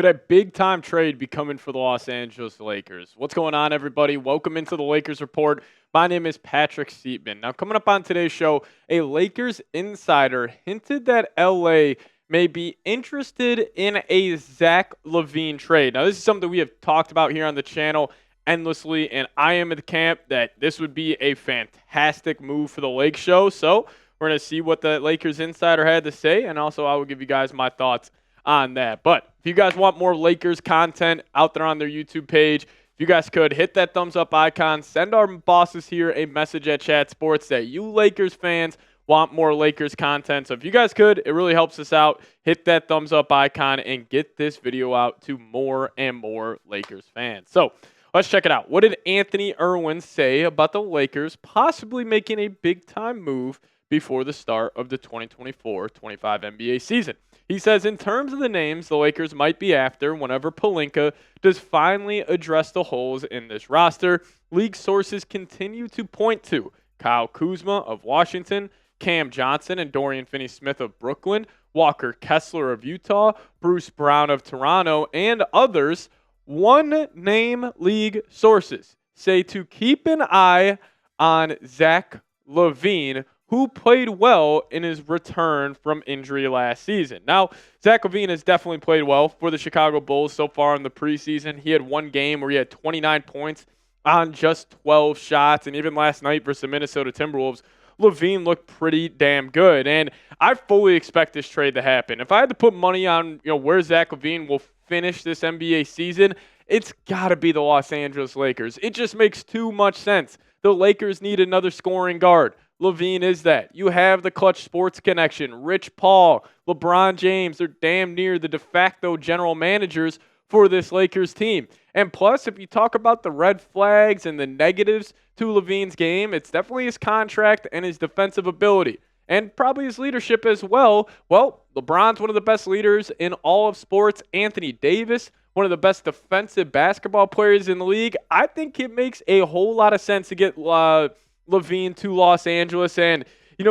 Could a big-time trade be coming for the Los Angeles Lakers? What's going on, everybody? Welcome into the Lakers Report. My name is Patrick Siepman. Now, coming up on today's show, a Lakers insider hinted that LA may be interested in a Zach LaVine trade. Now, this is something we have talked about here on the channel endlessly, and I am in the camp that this would be a fantastic move for the Lake Show. So we're going to see what the Lakers insider had to say, and also I will give you guys my thoughts on that. But if you guys want more Lakers content out there on their YouTube page, if you guys could hit that thumbs up icon, send our bosses here a message at Chat Sports that you Lakers fans want more Lakers content. So if you guys could, it really helps us out. Hit that thumbs up icon and get this video out to more and more Lakers fans. So let's check it out. What did Anthony Irwin say about the Lakers possibly making a big-time move before the start of the 2024-25 NBA season? He says, in terms of the names the Lakers might be after whenever Pelinka does finally address the holes in this roster, league sources continue to point to Kyle Kuzma of Washington, Cam Johnson and Dorian Finney-Smith of Brooklyn, Walker Kessler of Utah, Bruce Brown of Toronto, and others. One-name league sources say to keep an eye on Zach LaVine, who played well in his return from injury last season. Now, Zach LaVine has definitely played well for the Chicago Bulls so far in the preseason. He had one game where he had 29 points on just 12 shots, and even last night versus the Minnesota Timberwolves, LaVine looked pretty damn good, and I fully expect this trade to happen. If I had to put money on where Zach LaVine will finish this NBA season, it's got to be the Los Angeles Lakers. It just makes too much sense. The Lakers need another scoring guard. LaVine is that. You have the Clutch Sports connection. Rich Paul, LeBron James, they're damn near the de facto general managers for this Lakers team. And plus, if you talk about the red flags and the negatives to LaVine's game, it's definitely his contract and his defensive ability. And probably his leadership as well. Well, LeBron's one of the best leaders in all of sports. Anthony Davis, one of the best defensive basketball players in the league. I think it makes a whole lot of sense to get LaVine to Los Angeles, and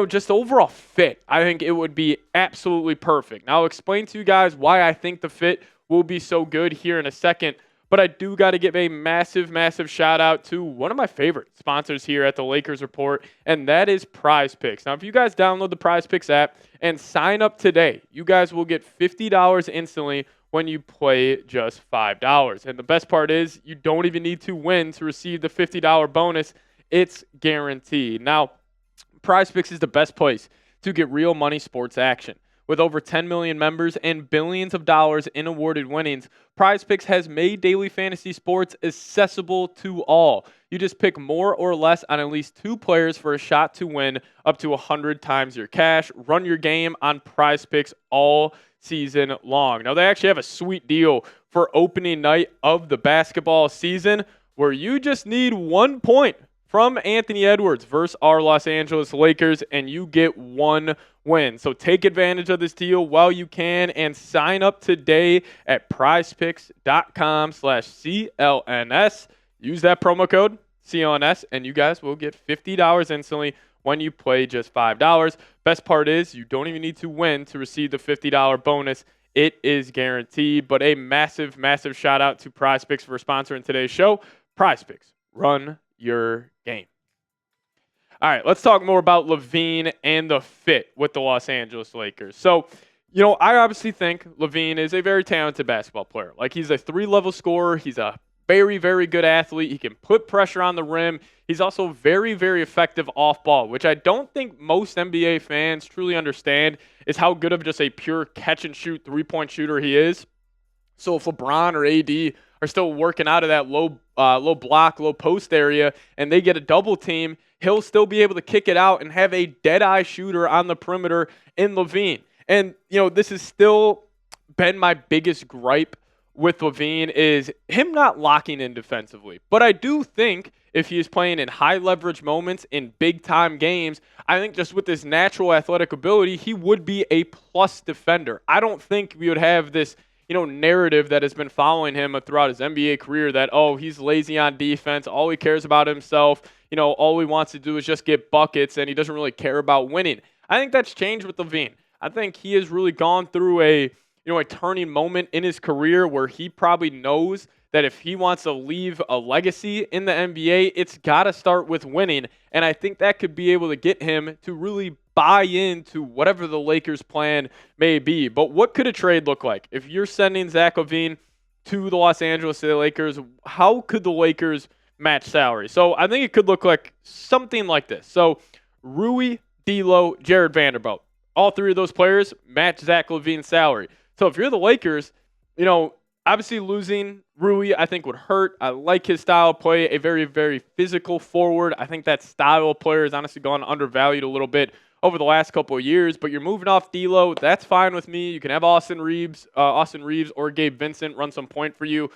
just the overall fit, I think it would be absolutely perfect. Now I'll explain to you guys why I think the fit will be so good here in a second, but I do got to give a massive shout out to one of my favorite sponsors here at the Lakers Report, and that is Prize Picks. Now if you guys download the Prize Picks app and sign up today, you guys will get $50 instantly when you play just $5. And the best part is you don't even need to win to receive the $50 bonus. It's guaranteed. Now, PrizePicks is the best place to get real money sports action. With over 10 million members and billions of dollars in awarded winnings, PrizePicks has made daily fantasy sports accessible to all. You just pick more or less on at least two players for a shot to win up to 100 times your cash. Run your game on PrizePicks all season long. Now, they actually have a sweet deal for opening night of the basketball season where you just need 1 point from Anthony Edwards versus our Los Angeles Lakers, and you get one win. So take advantage of this deal while you can and sign up today at prizepicks.com/CLNS. Use that promo code CLNS, and you guys will get $50 instantly when you play just $5. Best part is you don't even need to win to receive the $50 bonus. It is guaranteed. But a massive shout out to PrizePicks for sponsoring today's show. PrizePicks, run your game. All right, let's talk more about LaVine and the fit with the Los Angeles Lakers. So, I obviously think LaVine is a very talented basketball player. Like, he's a 3-level scorer. He's a very good athlete. He can put pressure on the rim. He's also very effective off ball, which I don't think most NBA fans truly understand is how good of just a pure catch and shoot 3-point shooter he is. So if LeBron or AD are still working out of that low block, low post area, and they get a double team, he'll still be able to kick it out and have a dead-eye shooter on the perimeter in LaVine. And, this has still been my biggest gripe with LaVine is him not locking in defensively. But I do think if he is playing in high-leverage moments in big-time games, I think just with his natural athletic ability, he would be a plus defender. I don't think we would have this narrative that has been following him throughout his NBA career that, he's lazy on defense, all he cares about himself, all he wants to do is just get buckets, and he doesn't really care about winning. I think that's changed with LaVine. I think he has really gone through a a turning moment in his career where he probably knows that if he wants to leave a legacy in the NBA, it's got to start with winning. And I think that could be able to get him to really buy into whatever the Lakers' plan may be. But what could a trade look like? If you're sending Zach LaVine to the Los Angeles City Lakers, how could the Lakers match salary? So I think it could look like something like this. So Rui, D'Lo, Jared Vanderbilt. All three of those players match Zach LaVine's salary. So if you're the Lakers, obviously losing Rui, I think would hurt. I like his style of play, a very, very physical forward. I think that style of player has honestly gone undervalued a little bit over the last couple of years, but you're moving off D'Lo. That's fine with me. You can have Austin Reeves or Gabe Vincent run some point for you.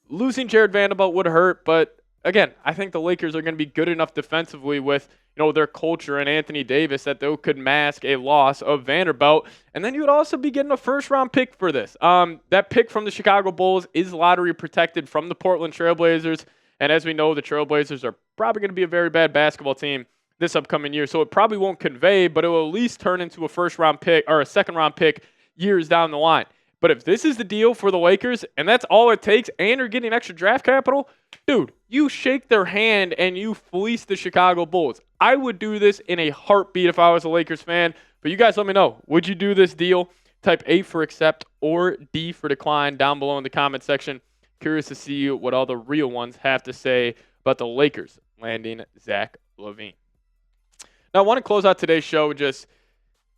Losing Jared Vanderbilt would hurt, but again, I think the Lakers are going to be good enough defensively with their culture and Anthony Davis that they could mask a loss of Vanderbilt. And then you would also be getting a first-round pick for this. That pick from the Chicago Bulls is lottery protected from the Portland Trailblazers. And as we know, the Trailblazers are probably going to be a very bad basketball team this upcoming year. So it probably won't convey, but it will at least turn into a first-round pick or a second-round pick years down the line. But if this is the deal for the Lakers, and that's all it takes, and you're getting extra draft capital, dude, you shake their hand and you fleece the Chicago Bulls. I would do this in a heartbeat if I was a Lakers fan. But you guys let me know. Would you do this deal? Type A for accept or D for decline down below in the comment section. Curious to see what all the real ones have to say about the Lakers landing Zach LaVine. Now, I want to close out today's show just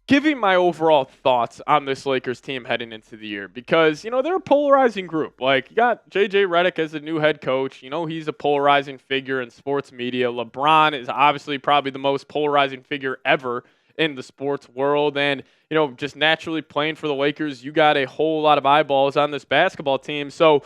giving my overall thoughts on this Lakers team heading into the year because, they're a polarizing group. Like, you got J.J. Redick as the new head coach. He's a polarizing figure in sports media. LeBron is obviously probably the most polarizing figure ever in the sports world. And, just naturally playing for the Lakers, you got a whole lot of eyeballs on this basketball team. So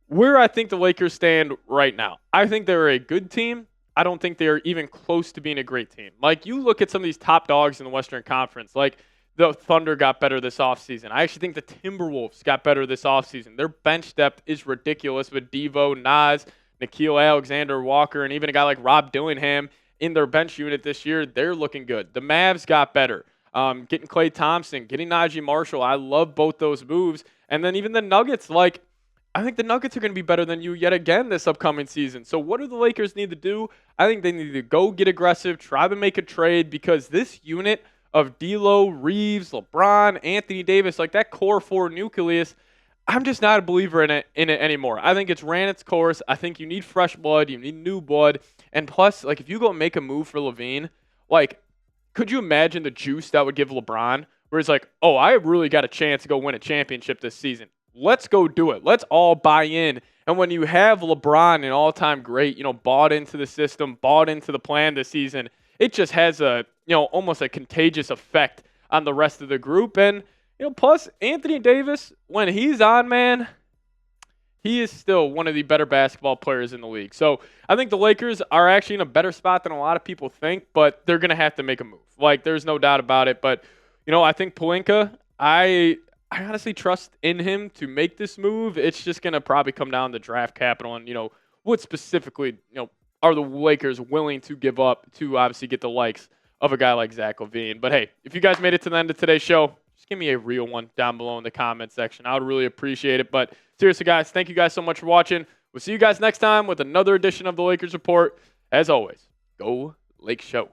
where I think the Lakers stand right now, I think they're a good team. I don't think they're even close to being a great team. Like, you look at some of these top dogs in the Western Conference, like the Thunder got better this offseason. I actually think the Timberwolves got better this offseason. Their bench depth is ridiculous with Devo, Nas, Nickeil Alexander-Walker, and even a guy like Rob Dillingham in their bench unit this year. They're looking good. The Mavs got better. Getting Klay Thompson, getting Najee Marshall. I love both those moves. And then even the Nuggets, I think the Nuggets are going to be better than you yet again this upcoming season. So what do the Lakers need to do? I think they need to go get aggressive, try to make a trade because this unit of D'Lo, Reeves, LeBron, Anthony Davis, like that core four nucleus, I'm just not a believer in it anymore. I think it's ran its course. I think you need fresh blood. You need new blood. And plus, if you go make a move for LaVine, could you imagine the juice that would give LeBron where he's like, oh, I really got a chance to go win a championship this season. Let's go do it. Let's all buy in. And when you have LeBron, an all-time great, bought into the system, bought into the plan this season, it just has a, almost a contagious effect on the rest of the group. And, plus Anthony Davis, when he's on, man, he is still one of the better basketball players in the league. So I think the Lakers are actually in a better spot than a lot of people think, but they're going to have to make a move. There's no doubt about it. But, I think Pelinka, I honestly trust in him to make this move. It's just going to probably come down to draft capital and, what specifically, are the Lakers willing to give up to obviously get the likes of a guy like Zach LaVine. But, hey, if you guys made it to the end of today's show, just give me a real one down below in the comment section. I would really appreciate it. But seriously, guys, thank you guys so much for watching. We'll see you guys next time with another edition of the Lakers Report. As always, go Lake Show.